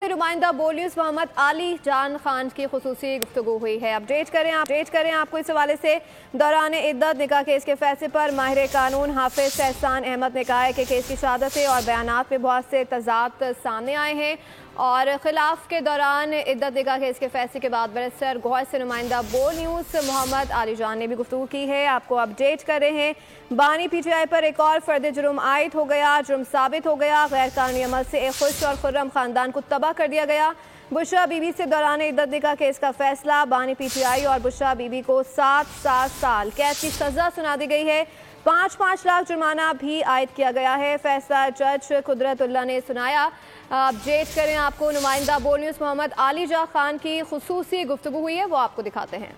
नुमाइंदा बोल न्यूज़ मोहम्मद आली जान खान की खुसूसी गुफ्तगू हुई है। अपडेट करें आपको इस हवाले से। दौरान इद्दत निकाह केस के फैसले पर माहिर कानून हाफिज एहसान अहमद ने कहा है कि केस की शहादतें और बयानात में बहुत से तजाद सामने आए हैं और खिलाफ के दौरान इद्दत निकाह केस के फैसले के बाद बैरिस्टर गौहर से नुमाइंदा बोल न्यूज़ मोहम्मद आली जान ने भी गुफ्तगू की है। आपको अपडेट कर रहे हैं। बानी PTI पर एक और फर्द जुर्म आयद हो गया, जुर्म साबित हो गया। गैर कानूनी अमल से एक खुश और खुर्रम खानदान को तबाह कर दिया गया। बुशरा बीबी से दौरान इद्दत निकाह केस का फैसला। बानी PTI और बुशरा बीबी को 7 साल कैद की सजा सुना दी गई है। 5-5 लाख जुर्माना भी आयद किया गया है। फैसला जज कुदरतुल्लाह ने सुनाया। अपडेट करें आपको नुमाइंदा बोल न्यूज़ मोहम्मद आली जा खान की खुसूसी गुफ्तगू हुई है, वो आपको दिखाते हैं।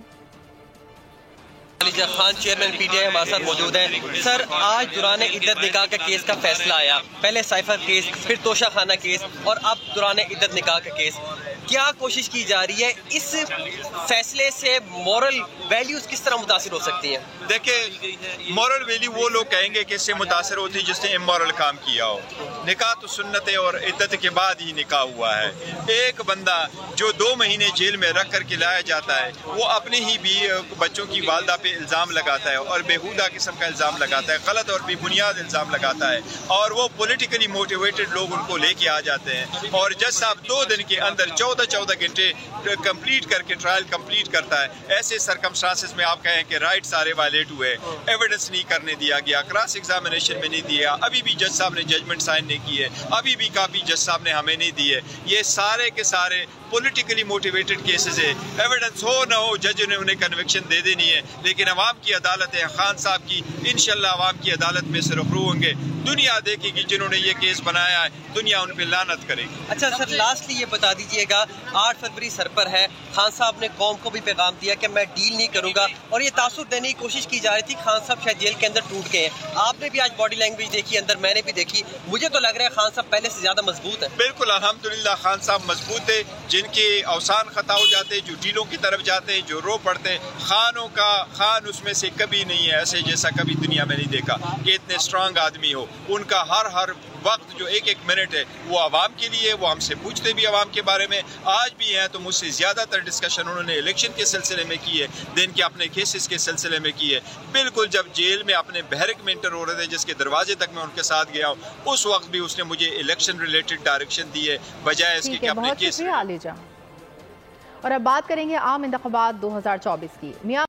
अलीजा खान चेयरमैन PTI हमारे साथ मौजूद हैं। सर, आज दौरान इद्दत निकाह का केस का फैसला आया। पहले साइफर केस, फिर तोशा खाना केस और अब दौरान इद्दत निकाह का केस। क्या कोशिश की जा रही है, इस फैसले से मॉरल वैल्यूज किस तरह मुतासिर हो सकती हैं? देखिए, मॉरल वैल्यू वो लोग कहेंगे कि इससे मुतासर होती है जिसने इमोरल काम किया हो। निकाह तो सुन्नत है और इद्दत के बाद ही निकाह हुआ है। एक बंदा जो 2 महीने जेल में रख कर के लाया जाता है, वो अपने ही भी बच्चों की वालदा पे इल्ज़ाम लगाता है और बेहुदा किस्म का इल्ज़ाम लगाता है, गलत और बेबुनियाद इल्ज़ाम लगाता है और वो पॉलिटिकली मोटिवेटेड लोग उनको लेके आ जाते हैं और जज साहब 2 दिन के अंदर 14 घंटे कंप्लीट करके ट्रायल कंप्लीट करता है। ऐसे सरकमस्टांसेस में आप कहें कि राइट सारे वायलेट हुए, एविडेंस नहीं करने दिया गया, क्रॉस एग्जामिनेशन में नहीं दिया, अभी भी जज साहब ने जजमेंट साइन नहीं की है, अभी भी काफी जज साहब ने हमें नहीं दी है। ये सारे के सारे पॉलिटिकली मोटिवेटेड केसेस है। एविडेंस हो ना हो जज ने उन्हें कन्विक्शन दे देनी है, लेकिन अवाम की अदालत है खान साहब की, इंशाल्लाह अवाम की अदालत में से रुखरू होंगे। दुनिया देखेगी जिन्होंने ये केस बनाया है, दुनिया उन पे लानत करेगी। अच्छा सर, लास्टली ये बता दीजिएगा, 8 फरवरी सर पर है, खान साहब ने कौम को भी पैगाम दिया कि मैं डील नहीं करूंगा और ये तासुर देने की कोशिश की जा रही थी। खान साहब शायद जेल के अंदर टूट गए हैं। आपने भी आज बॉडी लैंग्वेज देखी अंदर, मैंने भी देखी। मुझे तो लग रहा है खान साहब पहले से ज्यादा मजबूत है। बिल्कुल, अल्हम्दुलिल्लाह खान साहब मजबूत है। जिनके अवसान खता हो जाते हैं, जो डीलों की तरफ जाते हैं, जो रो पड़ते हैं, खान उसमें से कभी नहीं है ऐसे जैसा कभी दुनिया में नहीं देखा कि इतने स्ट्रांग आदमी हो। उनका हर वक्त जो एक मिनट है वो आवाम के लिए, वो हमसे पूछते भी आवाम के बारे में आज भी हैं, तो मुझसे ज़्यादातर डिस्कशन उन्होंने इलेक्शन के सिलसिले में की है, दिन के अपने केसेस के सिलसिले में की है। बिल्कुल जब जेल में अपने बहरक में इंटर हो रहे थे, जिसके दरवाजे तक मैं उनके साथ गया हूँ, उस वक्त भी उसने मुझे इलेक्शन रिलेटेड डायरेक्शन दी है, बजाय इसके कि अपने केस। और अब बात करेंगे आम इंतखाबात 2024 की।